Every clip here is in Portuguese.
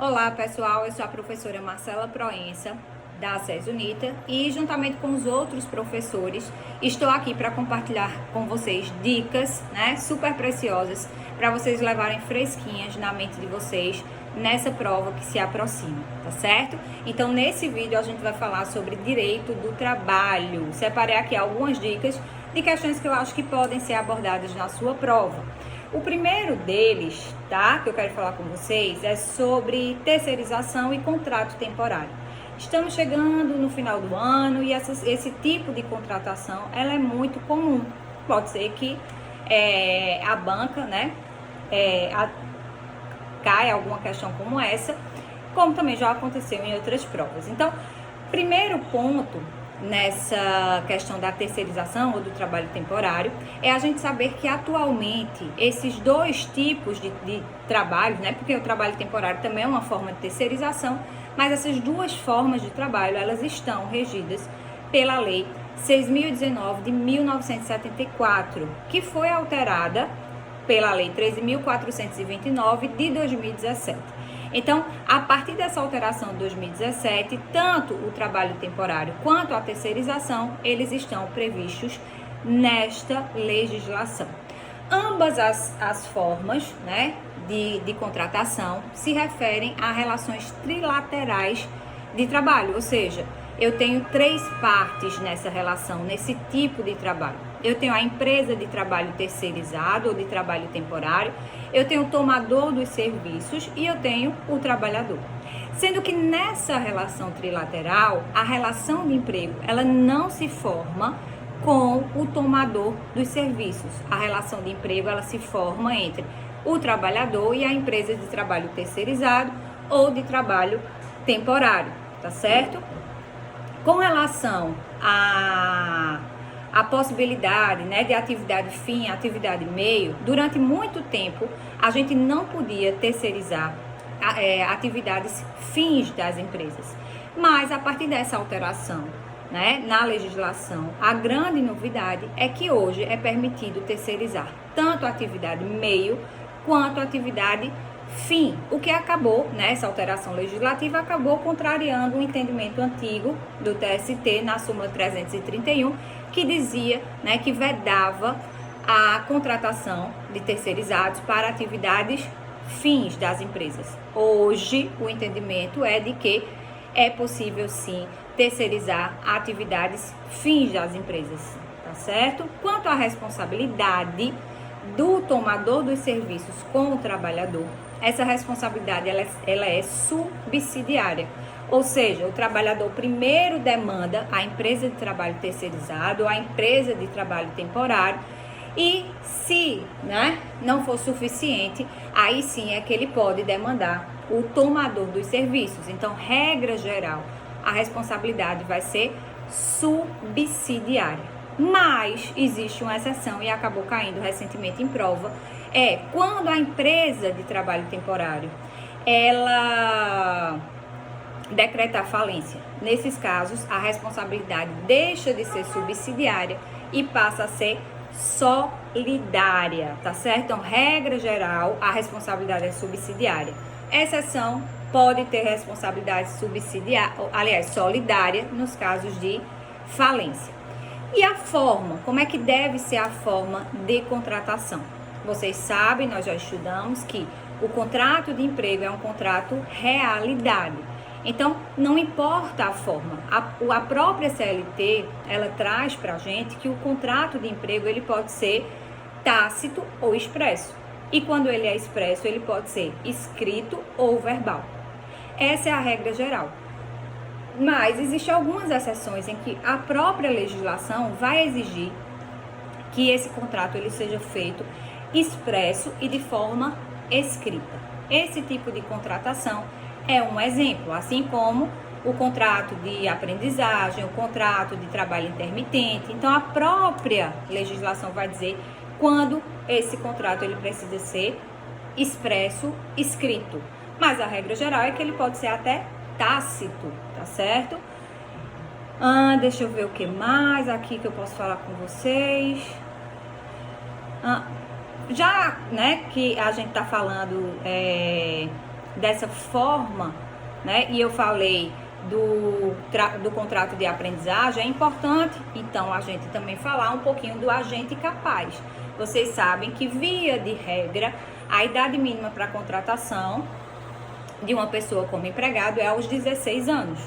Olá pessoal, eu sou a professora Marcela Proença da SES Unita e juntamente com os outros professores estou aqui para compartilhar com vocês dicas, super preciosas para vocês levarem fresquinhas na mente de vocês nessa prova que se aproxima, tá certo? Então nesse vídeo a gente vai falar sobre direito do trabalho. Separei aqui algumas dicas de questões que eu acho que podem ser abordadas na sua prova. O primeiro deles, tá, que eu quero falar com vocês, é sobre terceirização e contrato temporário. Estamos chegando no final do ano e esse tipo de contratação, ela é muito comum. Pode ser que a banca, caia alguma questão como essa, como também já aconteceu em outras provas. Então, primeiro ponto nessa questão da terceirização ou do trabalho temporário é a gente saber que atualmente esses dois tipos de trabalho, porque o trabalho temporário também é uma forma de terceirização, mas essas duas formas de trabalho, elas estão regidas pela Lei 6.019 de 1974, que foi alterada pela Lei 13.429 de 2017. Então, a partir dessa alteração de 2017, tanto o trabalho temporário quanto a terceirização, eles estão previstos nesta legislação. Ambas as formas, de contratação se referem a relações trilaterais de trabalho, ou seja, eu tenho três partes nessa relação, nesse tipo de trabalho. Eu tenho a empresa de trabalho terceirizado ou de trabalho temporário, eu tenho o tomador dos serviços e eu tenho o trabalhador. Sendo que nessa relação trilateral, a relação de emprego, ela não se forma com o tomador dos serviços. A relação de emprego, ela se forma entre o trabalhador e a empresa de trabalho terceirizado ou de trabalho temporário, tá certo? Com relação à possibilidade de atividade fim, atividade meio, durante muito tempo a gente não podia terceirizar atividades fins das empresas. Mas a partir dessa alteração na legislação, a grande novidade é que hoje é permitido terceirizar tanto a atividade meio quanto a atividade fim, o que acabou, essa alteração legislativa acabou contrariando o entendimento antigo do TST na súmula 331, que dizia, que vedava a contratação de terceirizados para atividades fins das empresas. Hoje, o entendimento é de que é possível, sim, terceirizar atividades fins das empresas, tá certo? Quanto à responsabilidade do tomador dos serviços com o trabalhador, essa responsabilidade ela é subsidiária, ou seja, o trabalhador primeiro demanda a empresa de trabalho terceirizado, a empresa de trabalho temporário, e se não for suficiente, aí sim é que ele pode demandar o tomador dos serviços. Então, regra geral, a responsabilidade vai ser subsidiária. Mas existe uma exceção e acabou caindo recentemente em prova, quando a empresa de trabalho temporário, ela decretar falência. Nesses casos, a responsabilidade deixa de ser subsidiária e passa a ser solidária, tá certo? Então, regra geral, a responsabilidade é subsidiária. Exceção, pode ter responsabilidade solidária nos casos de falência. E a forma, como é que deve ser a forma de contratação? Vocês sabem, nós já estudamos que o contrato de emprego é um contrato realidade. Então, não importa a forma. A própria CLT, ela traz pra gente que o contrato de emprego, ele pode ser tácito ou expresso. E quando ele é expresso, ele pode ser escrito ou verbal. Essa é a regra geral. Mas existem algumas exceções em que a própria legislação vai exigir que esse contrato ele seja feito expresso e de forma escrita. Esse tipo de contratação é um exemplo, assim como o contrato de aprendizagem, o contrato de trabalho intermitente. Então, a própria legislação vai dizer quando esse contrato ele precisa ser expresso, escrito. Mas a regra geral é que ele pode ser até tácito, tá certo? Deixa eu ver o que mais aqui que eu posso falar com vocês. Já, que a gente tá falando dessa forma, né? E eu falei do contrato de aprendizagem, é importante, então, a gente também falar um pouquinho do agente capaz. Vocês sabem que, via de regra, a idade mínima para contratação de uma pessoa como empregado é aos 16 anos.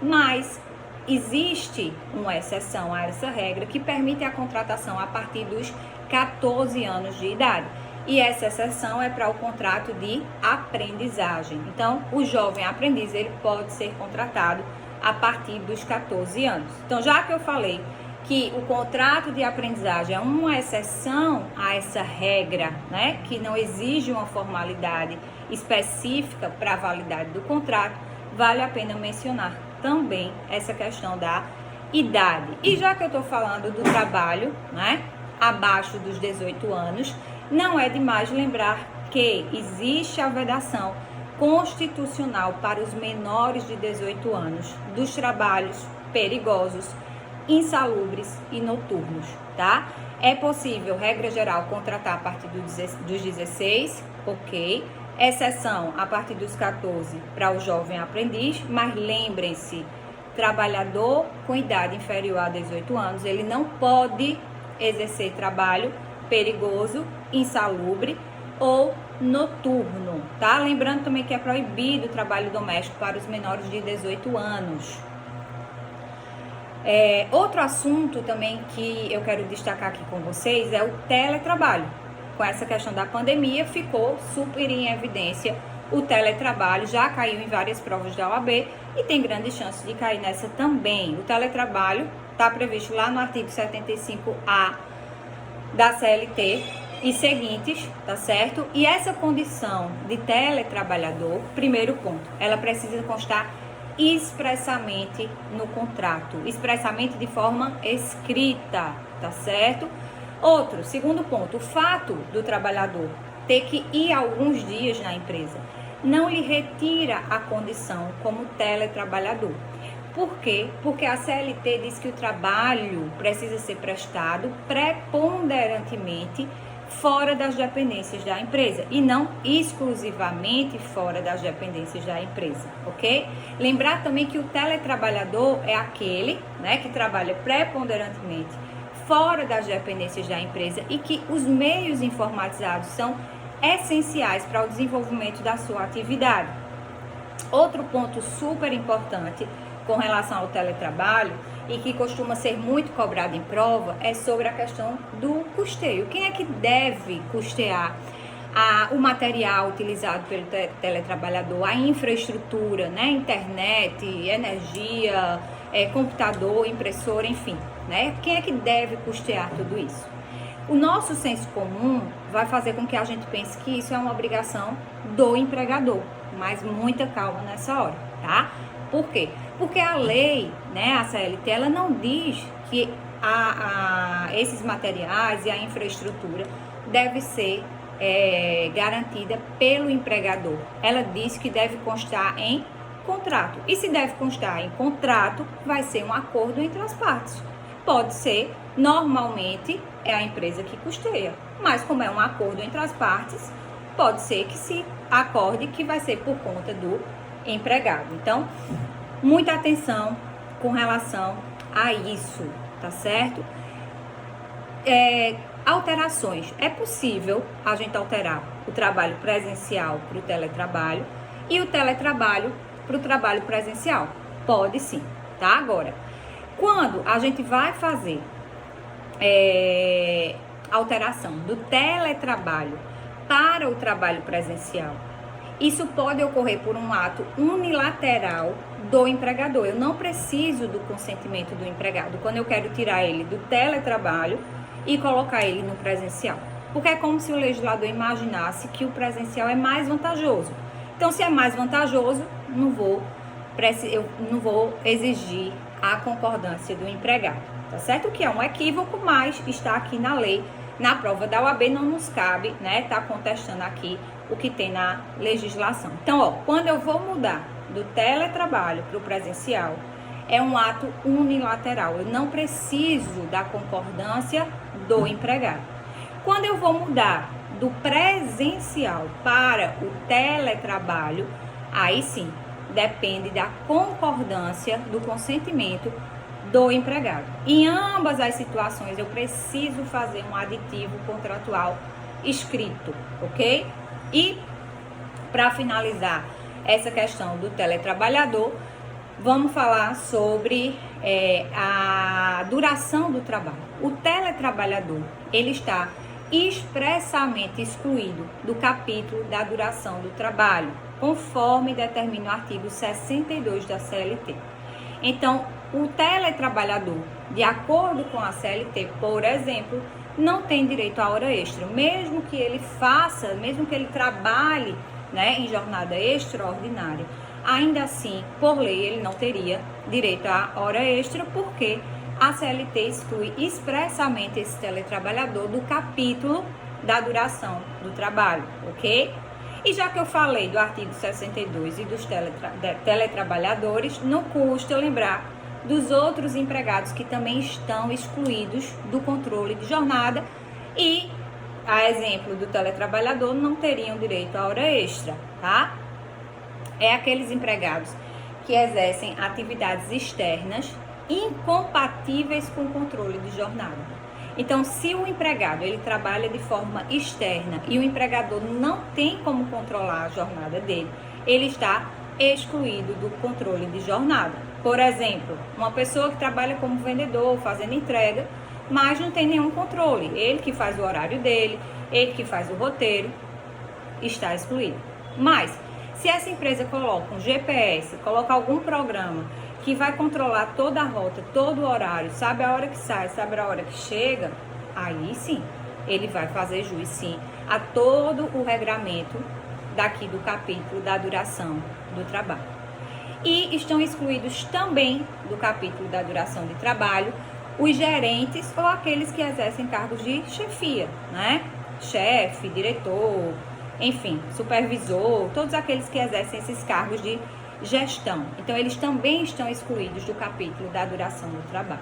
Mas existe uma exceção a essa regra que permite a contratação a partir dos 14 anos de idade. E essa exceção é para o contrato de aprendizagem. Então, o jovem aprendiz, ele pode ser contratado a partir dos 14 anos. Então, já que eu falei que o contrato de aprendizagem é uma exceção a essa regra, né, que não exige uma formalidade específica para a validade do contrato, vale a pena mencionar também essa questão da idade. E já que eu estou falando do trabalho, né, abaixo dos 18 anos, não é demais lembrar que existe a vedação constitucional para os menores de 18 anos dos trabalhos perigosos, insalubres e noturnos, tá? É possível, regra geral, contratar a partir dos 16, ok? Exceção a partir dos 14 para o jovem aprendiz, mas lembrem-se, trabalhador com idade inferior a 18 anos, ele não pode exercer trabalho perigoso, insalubre ou noturno, tá? Lembrando também que é proibido o trabalho doméstico para os menores de 18 anos. Outro assunto também que eu quero destacar aqui com vocês é o teletrabalho. Com essa questão da pandemia, ficou super em evidência o teletrabalho, já caiu em várias provas da OAB e tem grandes chances de cair nessa também. O teletrabalho está previsto lá no artigo 75A da CLT e seguintes, tá certo? E essa condição de teletrabalhador, primeiro ponto, ela precisa constar expressamente no contrato, expressamente de forma escrita, tá certo? Outro, segundo ponto, o fato do trabalhador ter que ir alguns dias na empresa não lhe retira a condição como teletrabalhador. Por quê? Porque a CLT diz que o trabalho precisa ser prestado preponderantemente fora das dependências da empresa e não exclusivamente fora das dependências da empresa, ok? Lembrar também que o teletrabalhador é aquele, né, que trabalha preponderantemente fora das dependências da empresa e que os meios informatizados são essenciais para o desenvolvimento da sua atividade. Outro ponto super importante com relação ao teletrabalho e que costuma ser muito cobrado em prova é sobre a questão do custeio. Quem é que deve custear o material utilizado pelo teletrabalhador, a infraestrutura, né? Internet, energia, computador, impressora, enfim, né? Quem é que deve custear tudo isso? O nosso senso comum vai fazer com que a gente pense que isso é uma obrigação do empregador, mas muita calma nessa hora, tá? Por quê? Porque a lei, né, a CLT, ela não diz que esses materiais e a infraestrutura deve ser garantida pelo empregador. Ela diz que deve constar em contrato. E se deve constar em contrato, vai ser um acordo entre as partes. Pode ser, normalmente, é a empresa que custeia. Mas como é um acordo entre as partes, pode ser que se acorde que vai ser por conta do empregado. Então, muita atenção com relação a isso, tá certo? Alterações. É possível a gente alterar o trabalho presencial para o teletrabalho e o teletrabalho para o trabalho presencial. Pode sim, tá? Agora, quando a gente vai fazer alteração do teletrabalho para o trabalho presencial, isso pode ocorrer por um ato unilateral do empregador. Eu não preciso do consentimento do empregado quando eu quero tirar ele do teletrabalho e colocar ele no presencial. Porque é como se o legislador imaginasse que o presencial é mais vantajoso. Então, se é mais vantajoso, eu não vou exigir a concordância do empregado, tá certo? O que é um equívoco, mas está aqui na lei. Na prova da OAB não nos cabe, né, tá contestando aqui o que tem na legislação. Então, ó, quando eu vou mudar do teletrabalho para o presencial, é um ato unilateral. Eu não preciso da concordância do empregado. Quando eu vou mudar do presencial para o teletrabalho, aí sim, depende da concordância, do consentimento do empregado. Em ambas as situações, eu preciso fazer um aditivo contratual escrito, ok? E, para finalizar essa questão do teletrabalhador, vamos falar sobre a duração do trabalho. O teletrabalhador, ele está expressamente excluído do capítulo da duração do trabalho, conforme determina o artigo 62 da CLT. Então, o teletrabalhador, de acordo com a CLT, por exemplo, não tem direito à hora extra, mesmo que ele faça, mesmo que ele trabalhe, né, em jornada extraordinária. Ainda assim, por lei, ele não teria direito à hora extra, porque a CLT exclui expressamente esse teletrabalhador do capítulo da duração do trabalho, ok? E já que eu falei do artigo 62 e dos teletrabalhadores, não custa lembrar dos outros empregados que também estão excluídos do controle de jornada e, a exemplo do teletrabalhador, não teriam direito à hora extra, tá? É aqueles empregados que exercem atividades externas incompatíveis com o controle de jornada. Então, se o empregado ele trabalha de forma externa e o empregador não tem como controlar a jornada dele, ele está excluído do controle de jornada. Por exemplo, uma pessoa que trabalha como vendedor, fazendo entrega, mas não tem nenhum controle. Ele que faz o horário dele, ele que faz o roteiro, está excluído. Mas, se essa empresa coloca um GPS, coloca algum programa que vai controlar toda a rota, todo o horário, sabe a hora que sai, sabe a hora que chega, aí sim, ele vai fazer jus sim a todo o regramento daqui do capítulo da duração do trabalho. E estão excluídos também do capítulo da duração de trabalho os gerentes ou aqueles que exercem cargos de chefia, né? Chefe, diretor, enfim, supervisor, todos aqueles que exercem esses cargos de gestão. Então, eles também estão excluídos do capítulo da duração do trabalho.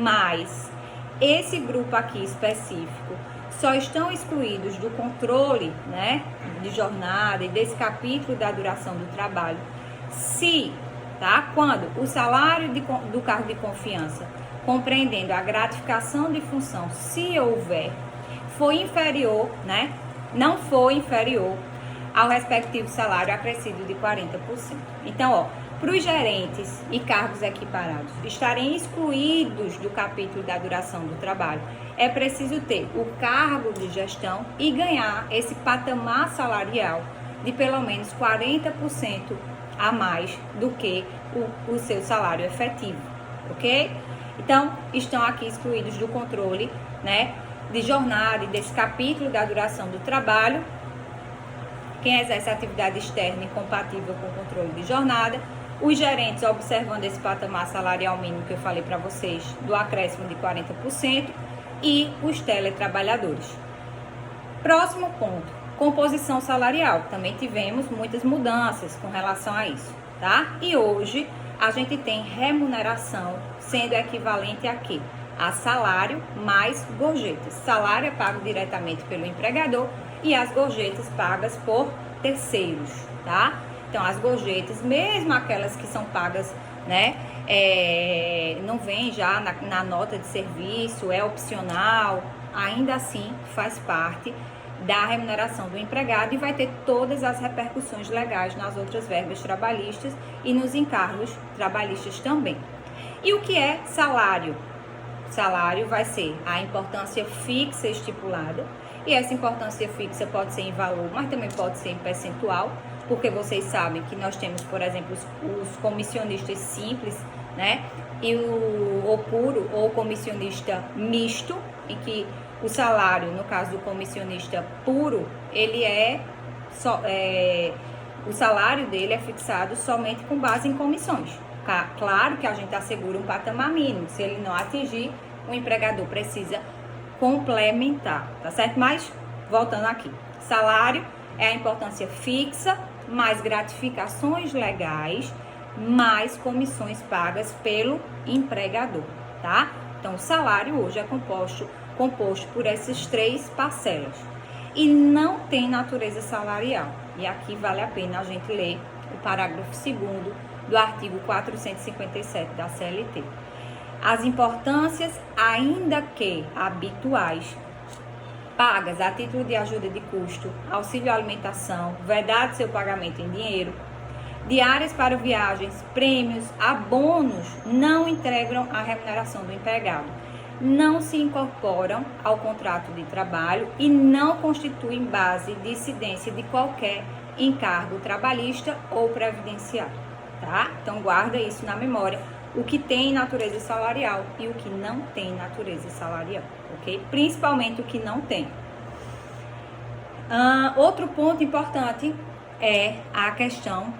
Mas, esse grupo aqui específico só estão excluídos do controle, né, de jornada e desse capítulo da duração do trabalho se, tá, quando o salário do cargo de confiança, compreendendo a gratificação de função, se houver, for inferior, né, não for inferior ao respectivo salário acrescido de 40%. Então, ó, para os gerentes e cargos equiparados estarem excluídos do capítulo da duração do trabalho, é preciso ter o cargo de gestão e ganhar esse patamar salarial de pelo menos 40% a mais do que o seu salário efetivo, ok? Então, estão aqui excluídos do controle, né, de jornada e desse capítulo da duração do trabalho, quem exerce atividade externa incompatível com o controle de jornada, os gerentes observando esse patamar salarial mínimo que eu falei para vocês, do acréscimo de 40%, e os teletrabalhadores. Próximo ponto, composição salarial. Também tivemos muitas mudanças com relação a isso, tá? E hoje a gente tem remuneração sendo equivalente a quê? A salário mais gorjetas. Salário é pago diretamente pelo empregador e as gorjetas pagas por terceiros, tá? Então, as gorjetas, mesmo aquelas que são pagas, né, não vem já na nota de serviço, é opcional, ainda assim faz parte da remuneração do empregado e vai ter todas as repercussões legais nas outras verbas trabalhistas e nos encargos trabalhistas também. E o que é salário? Salário vai ser a importância fixa estipulada, e essa importância fixa pode ser em valor, mas também pode ser em percentual, porque vocês sabem que nós temos, por exemplo, os comissionistas simples, né, e o puro ou comissionista misto, em que o salário, no caso do comissionista puro, ele o salário dele é fixado somente com base em comissões. Claro que a gente assegura um patamar mínimo. Se ele não atingir, o empregador precisa complementar, tá certo? Mas, voltando aqui, salário é a importância fixa, mais gratificações legais, mais comissões pagas pelo empregador, tá? Então, o salário hoje é composto por essas três parcelas. e não tem natureza salarial. E aqui vale a pena a gente ler o parágrafo 2º do artigo 457 da CLT. As importâncias, ainda que habituais, pagas a título de ajuda de custo, auxílio alimentação, vedado seu pagamento em dinheiro, diárias para viagens, prêmios, abonos, não integram a remuneração do empregado, não se incorporam ao contrato de trabalho e não constituem base de incidência de qualquer encargo trabalhista ou previdenciário, tá? Então guarda isso na memória, o que tem natureza salarial e o que não tem natureza salarial, ok? Principalmente o que não tem. Outro ponto importante é a questão,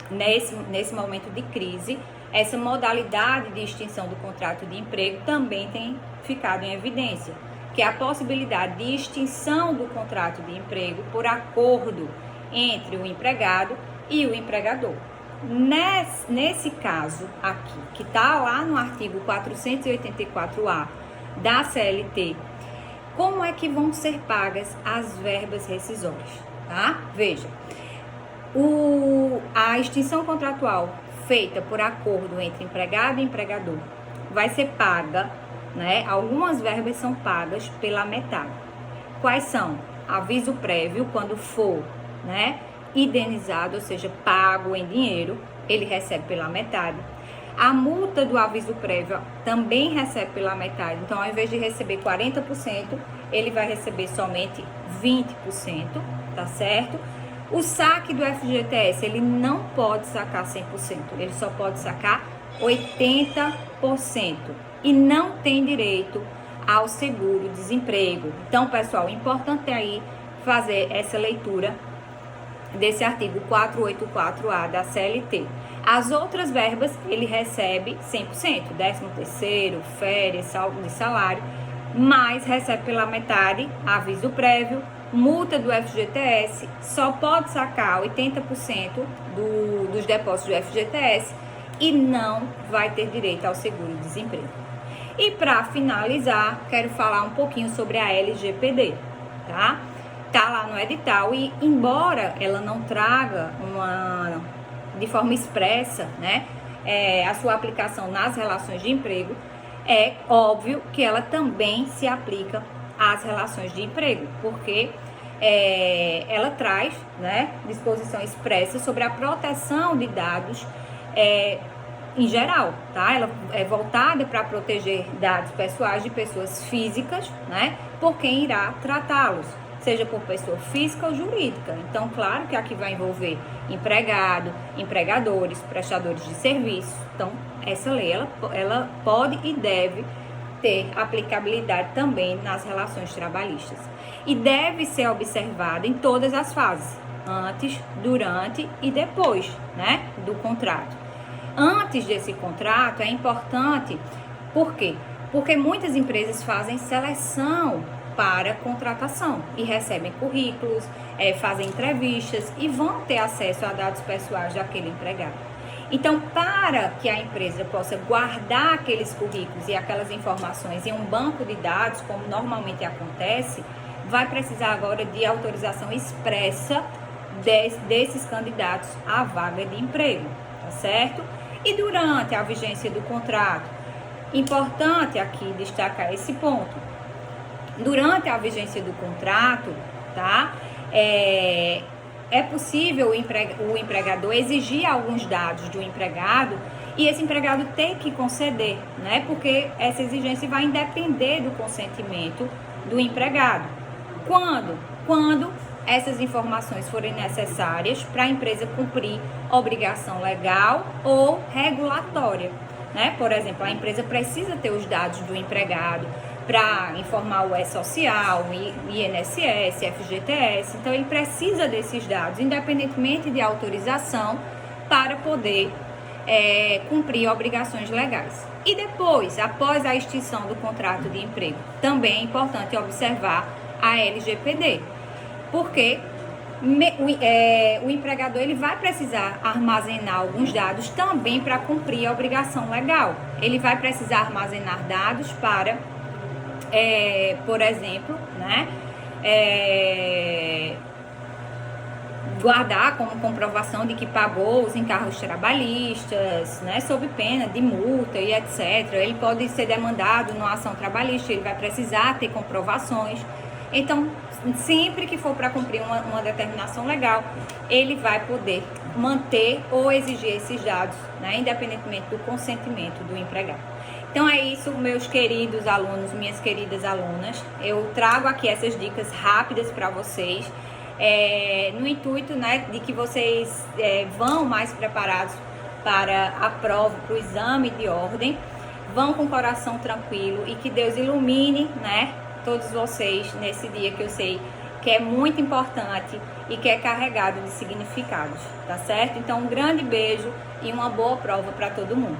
nesse momento de crise, essa modalidade de extinção do contrato de emprego também tem ficado em evidência, que é a possibilidade de extinção do contrato de emprego por acordo entre o empregado e o empregador. Nesse caso aqui, que está lá no artigo 484A da CLT, como é que vão ser pagas as verbas rescisórias, tá? Veja, a extinção contratual feita por acordo entre empregado e empregador vai ser paga, né? Algumas verbas são pagas pela metade. Quais são? Aviso prévio, quando for, né, indenizado, ou seja, pago em dinheiro, ele recebe pela metade. A multa do aviso prévio também recebe pela metade. Então, ao invés de receber 40%, ele vai receber somente 20%, tá certo? O saque do FGTS, ele não pode sacar 100%, ele só pode sacar 80% e não tem direito ao seguro-desemprego. Então, pessoal, importante aí fazer essa leitura desse artigo 484A da CLT. As outras verbas, ele recebe 100%, 13º, férias, saldo de salário, mas recebe pela metade, aviso prévio, multa do FGTS, só pode sacar 80% dos depósitos do FGTS e não vai ter direito ao seguro-desemprego. E para finalizar, quero falar um pouquinho sobre a LGPD, tá? Tá lá no edital e, embora ela não traga de forma expressa, né, a sua aplicação nas relações de emprego, é óbvio que ela também se aplica às relações de emprego, porque ela traz, né, disposição expressa sobre a proteção de dados em geral, tá? Ela é voltada para proteger dados pessoais de pessoas físicas, né, por quem irá tratá-los, seja por pessoa física ou jurídica. Então, claro que aqui vai envolver empregado, empregadores, prestadores de serviços. Então, essa lei, ela pode e deve ter aplicabilidade também nas relações trabalhistas. E deve ser observada em todas as fases, antes, durante e depois, né, do contrato. Antes desse contrato é importante, por quê? Porque muitas empresas fazem seleção para contratação e recebem currículos, fazem entrevistas e vão ter acesso a dados pessoais daquele empregado. Então, para que a empresa possa guardar aqueles currículos e aquelas informações em um banco de dados, como normalmente acontece, vai precisar agora de autorização expressa desses candidatos à vaga de emprego, tá certo? E durante a vigência do contrato, importante aqui destacar esse ponto. Durante a vigência do contrato, tá? É possível o empregador exigir alguns dados do empregado e esse empregado tem que conceder, né? Porque essa exigência vai depender do consentimento do empregado. Quando essas informações forem necessárias para a empresa cumprir obrigação legal ou regulatória, né? Por exemplo, a empresa precisa ter os dados do empregado para informar o E-Social, o INSS, FGTS. Então, ele precisa desses dados, independentemente de autorização, para poder cumprir obrigações legais. E depois, após a extinção do contrato de emprego, também é importante observar a LGPD, porque o empregador ele vai precisar armazenar alguns dados também para cumprir a obrigação legal. Ele vai precisar armazenar dados para, por exemplo, né, guardar como comprovação de que pagou os encargos trabalhistas, né, sob pena de multa e etc. Ele pode ser demandado numa ação trabalhista, ele vai precisar ter comprovações. Então, sempre que for para cumprir uma determinação legal, ele vai poder manter ou exigir esses dados, né, independentemente do consentimento do empregado. Então é isso, meus queridos alunos, minhas queridas alunas. Eu trago aqui essas dicas rápidas para vocês, no intuito, né, de que vocês vão mais preparados para a prova, para o exame de ordem, vão com o coração tranquilo e que Deus ilumine, né, todos vocês nesse dia que eu sei que é muito importante e que é carregado de significados, tá certo? Então um grande beijo e uma boa prova para todo mundo.